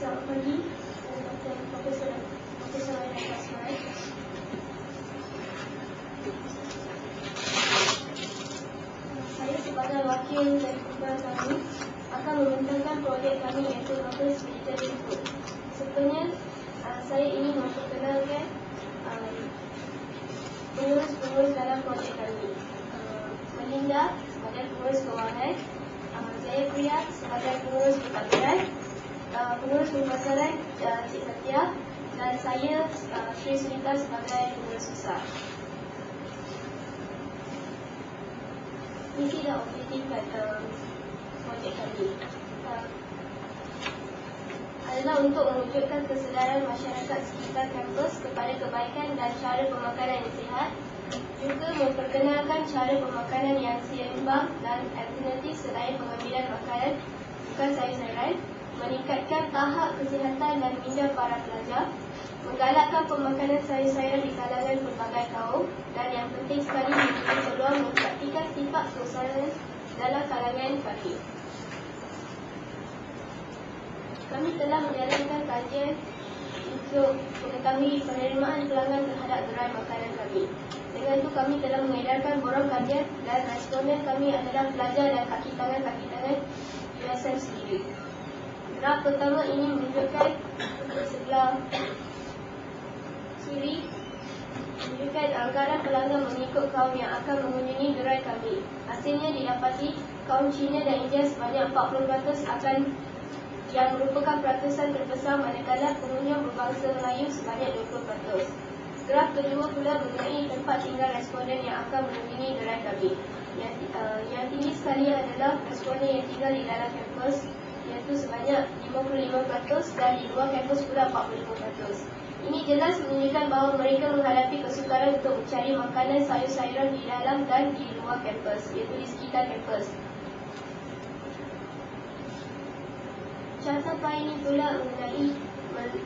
Selamat pagi, saya Profesor Asmai. Saya sebagai wakil dari kumpulan kami akan membentangkan projek kami iaitu Novel Digital Input. Sebenarnya saya ingin memperkenalkan pengurus-pengurus dalam projek kami. Melinda sebagai pengurus kewangan, saya Priya sebagai pengurus pentadbiran, pengurus pemasaran Cik Satya, dan saya Sri Sunita sebagai pengurus besar. Misi dan objektif projek kami adalah untuk mewujudkan kesedaran masyarakat sekitar kampus kepada kebaikan dan cara pemakanan yang sihat, juga memperkenalkan cara pemakanan yang seimbang dan alternatif selain pengambilan makanan bukan sayur-sayuran, meningkatkan tahap kesihatan dan minda para pelajar, menggalakkan pemakanan sayur-sayuran di kalangan pelbagai kaum, dan yang penting sekali membuka peluang mempraktikkan sifat keusahaan dalam kalangan kami. Kami telah menjalankan kajian untuk mengetahui penerimaan pelanggan terhadap gerai makanan kami. Dengan itu kami telah mengedarkan borang kajian dan responden kami adalah pelajar dan kaki tangan USM sendiri. Graf pertama ini menunjukkan di sebelah kiri menunjukkan anggaran pelanggan mengikut kaum yang akan mengunjungi gerai kami. Hasilnya didapati kaum Cina dan India sebanyak 40% akan yang merupakan peratusan terbesar, manakala pengunjung berbangsa Melayu sebanyak 20%. Graf kedua pula mengenai tempat tinggal responden yang akan mengunjungi gerai kami. Yang tinggi sekali adalah responden yang tinggal di dalam kampus, iaitu sebanyak 55%, dan di luar kampus pula 45%. Ini jelas menunjukkan bahawa mereka menghadapi kesukaran untuk mencari makanan sayur-sayuran di dalam dan di luar kampus, iaitu di sekitar kampus. Catatan ini pula mengenai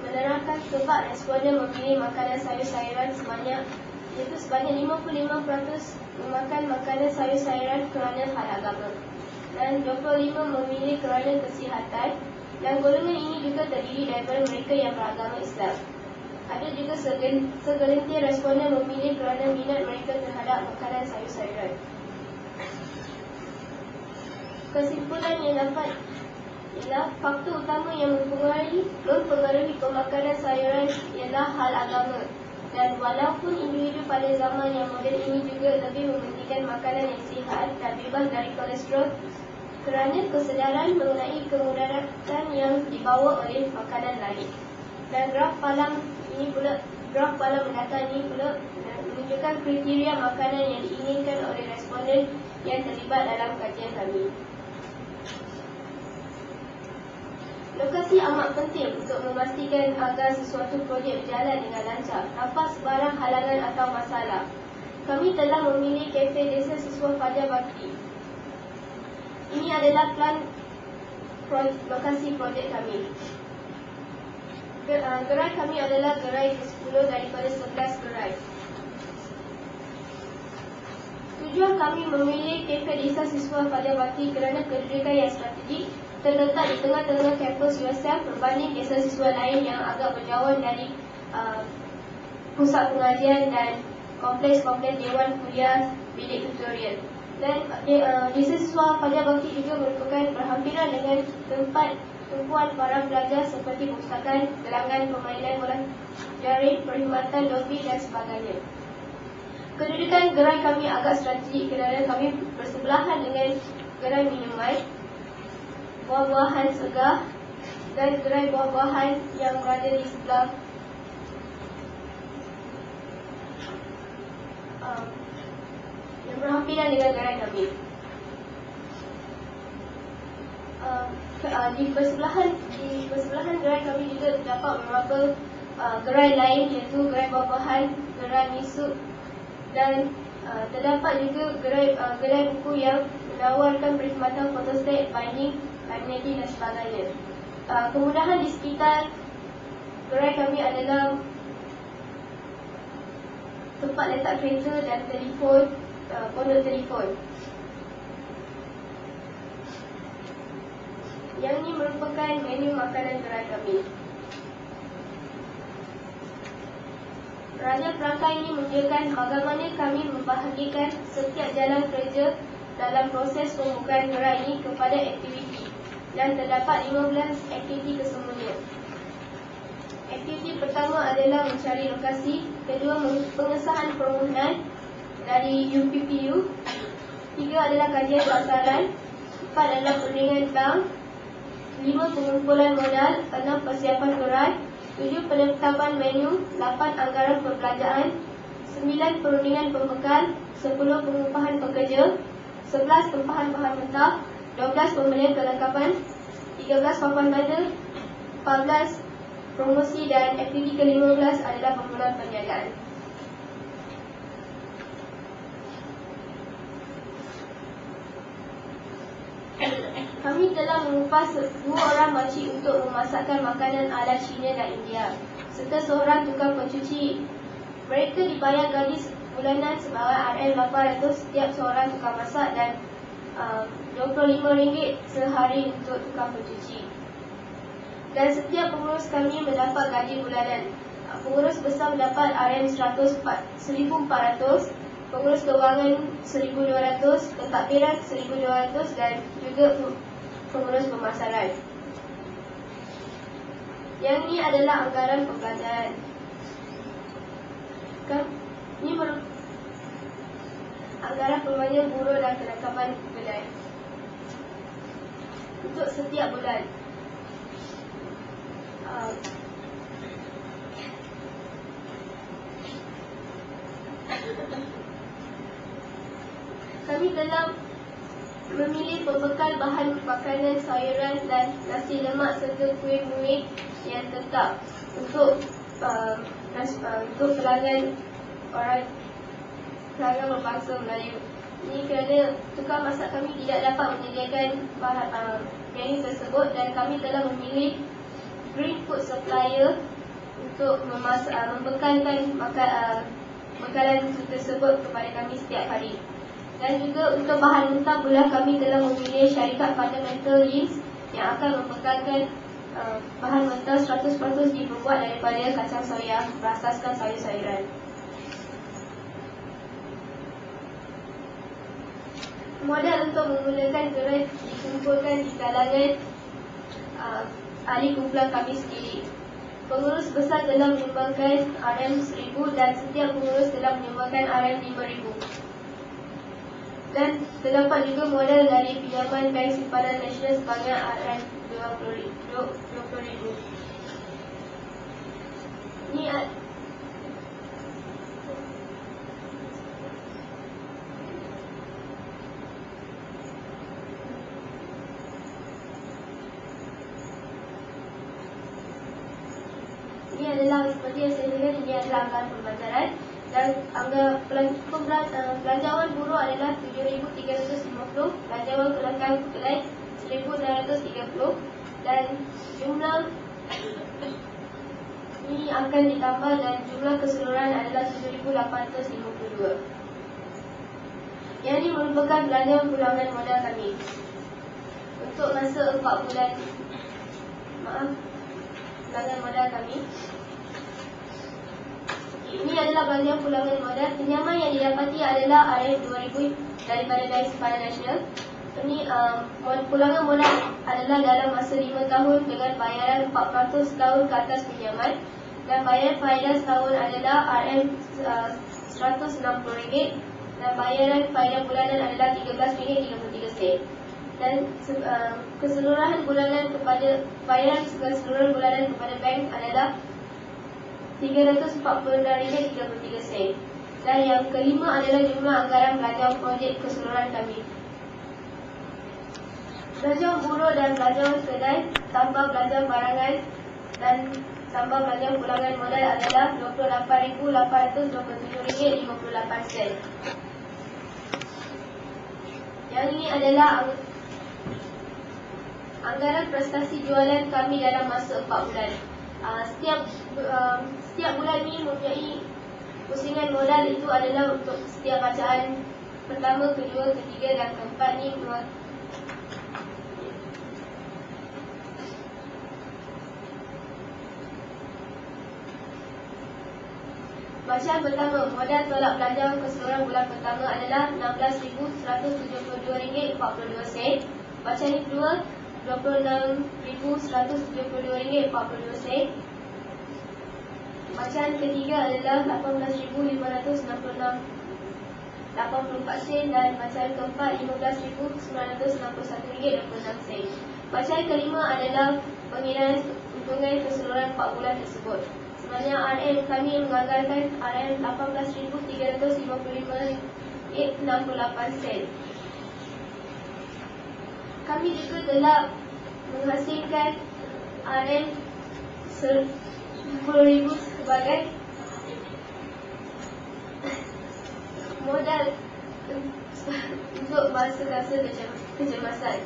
menerangkan sebab responden memilih makanan sayur-sayuran iaitu sebanyak 55% memakan makanan sayur-sayuran kerana hal agama, dan 25% memilih kerana kesihatan, dan golongan ini juga terdiri daripada mereka yang beragama Islam. Ada juga segelintir responden memilih kerana minat mereka terhadap makanan sayur-sayuran. Kesimpulan yang dapat ialah faktor utama yang mempengaruhi pemakanan sayuran ialah hal agama, dan walaupun individu pada zaman yang moden ini juga lebih mementingkan makanan yang sihat dan bebas dari kolesterol kerana kesedaran mengenai kemudaratan yang dibawa oleh makanan lain. Dan graf palang mendatar ini pula menunjukkan kriteria makanan yang diinginkan oleh responden yang terlibat dalam kajian kami. Lokasi amat penting untuk memastikan agar sesuatu projek berjalan dengan lancar tanpa sebarang halangan atau masalah. Kami telah memilih kafe Desa Siswa Fajar Bakti. Ini adalah plan lokasi projek kami. Gerai kami adalah gerai ke-10 daripada 11 gerai. Tujuan kami memilih kafe Desa Siswa Fajar Bakti kerana kedudukan yang strategik, terletak di tengah-tengah kampus USM berbanding desa siswa lain yang agak berjauhan dari pusat pengajian dan kompleks-kompleks dewan kuliah bilik tutorial. Dan desa siswa Fajar Bakti juga merupakan berhampiran dengan tempat tumpuan para pelajar seperti perpustakaan, gelangan permainan bola jaring, perkhidmatan lobi dan sebagainya. Kedudukan gerai kami agak strategik kerana kami bersebelahan dengan gerai minuman, buah-buahan segar, dan gerai buah-buahan yang berada di sebelah yang berhampiran dengan gerai kami. Di bersebelahan gerai kami juga terdapat beberapa gerai lain, iaitu gerai buah-buahan, gerai misuk, dan terdapat juga gerai buku yang menawarkan perkhidmatan photostat, binding, laminating dan sebagainya. Kemudahan di sekitar gerai kami adalah tempat letak kereta dan telefon, pondok telefon. Yang ini merupakan menu makanan gerai kami. Kerajaan perangkat ini menunjukkan bagaimana kami membahagikan setiap jalan kerja dalam proses pembukaan gerai ini kepada aktiviti, dan terdapat 15 aktiviti kesemuanya. Aktiviti pertama adalah mencari lokasi, kedua pengesahan permohonan dari UPPU, tiga adalah kajian pasaran, empat adalah perundingan bank, 5 pengumpulan modal, 6 persiapan gerai, 7 penetapan menu, 8 anggaran perbelanjaan, 9 perundingan pembekal, 10 pengupahan pekerja, 11 tempahan bahan mentah, 12 pembelian kelengkapan, 13 papan benda, 14 promosi, dan aktiviti ke-15 adalah pembulan perniagaan. Kami telah mengupas 2 orang makcik untuk memasakkan makanan ala Cina dan India, serta seorang tukang pencuci. Mereka dibayar gaji bulanan sebanyak RM800 setiap seorang tukang masak dan RM25 sehari untuk tukang pencuci. Dan setiap pengurus kami mendapat gaji bulanan. Pengurus besar mendapat RM1,400, pengurus kewangan RM1,200, pentadbiran RM1,200 dan juga pengurus pemasaran. Yang ini adalah anggaran perbelanjaan. Ini anggaran perbelanjaan buruh dan kelengkapan kedai untuk setiap bulan. Kami telah memilih pembekal bahan makanan, sayuran dan nasi lemak serta kuih muih yang tetap untuk pelanggan berbangsa Melayu. Ini kerana tukang masak kami tidak dapat menyediakan bahan menu tersebut, dan kami telah memilih green food supplier untuk membekalkan bekalan tersebut kepada kami setiap hari. Dan juga untuk bahan mentah pula kami telah memilih syarikat Fundamental Yeast yang akan membekalkan bahan mentah 100% diperbuat daripada kacang soya berasaskan sayur-sayuran. Modal untuk memulakan gerai dikumpulkan di kalangan ahli kumpulan kami sendiri. Pengurus besar telah menyumbangkan RM1,000 dan setiap pengurus telah menyumbangkan RM5,000. Dan terdapat juga modal dari pinjaman Bank Simpanan Nasional sebanyak RM20,000. Ini adalah seperti yang saya katakan, ini adalah anggaran pembelajaran. Dan belanjawan buruh adalah RM7,350, belanjawan kelengkapan kedai RM1,630, dan jumlah ini akan ditambah dan jumlah keseluruhan adalah RM7,852. Yang ini merupakan belanjawan pulangan modal kami untuk masa 4 bulan. Pulangan modal kami. Ini adalah belanjawan pulangan modal. Pinjaman yang didapati adalah RM2,000 daripada Bank Simpanan Nasional. Ini pulangan modal adalah dalam masa 5 tahun dengan bayaran 4% setahun ke atas pinjaman, dan bayaran faedah setahun adalah RM160, dan bayaran faedah bulanan adalah RM13.33. Dan keseluruhan bulanan kepada bayaran keseluruhan bulanan kepada bank adalah RM346.33. Dan yang kelima adalah jumlah anggaran belanjawan projek keseluruhan kami. Belanjawan buruh dan belanjawan kedai tambah belanjawan barangan dan tambah belanjawan pulangan modal adalah RM28,827.58. Yang ini adalah anggaran prestasi jualan kami dalam masa 4 bulan. Setiap bulan ini mempunyai pusingan modal. Itu adalah untuk setiap bacaan pertama, kedua, ketiga dan keempat ni. Bacaan pertama, modal tolak belanja keseluruhan bulan pertama adalah RM16,172.42. Bacaan yang kedua, RM26,172.42. Bacaan ketiga adalah RM18,566.84 dan bacaan keempat RM15,961.26. Bacaan kelima adalah pengiraan untungan keseluruhan 4 bulan tersebut. Sebenarnya RM kami menganggarkan RM18,355.68. Kami juga telah menghasilkan RM10,000 sebagai modal untuk masa-masa kecemasan.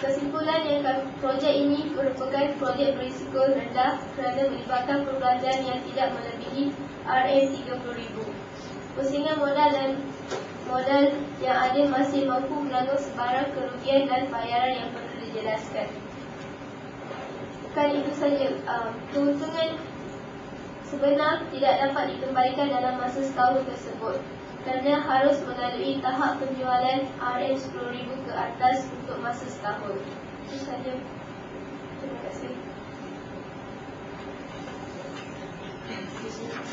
Kesimpulan yang projek ini merupakan projek berisiko rendah kerana melibatkan perbelanjaan yang tidak melebihi RM30,000. Pusingan modal dan modal yang ada masih mampu menanggung sebarang kerugian dan bayaran yang perlu dijelaskan. Bukan itu saja, keuntungan sebenar tidak dapat dikembalikan dalam masa setahun tersebut kerana harus melalui tahap penjualan RM10,000 ke atas untuk masa setahun. Itu saja. Terima kasih.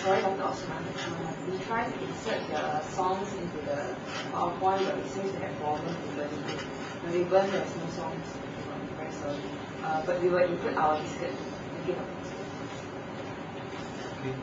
Sorry, Dr. Osman. We tried to insert the songs into the PowerPoint, but it seems to have problems with burning it. When we burn, there's no songs. Very sorry. But we will input our diskette. Thank you, Dr. Okay,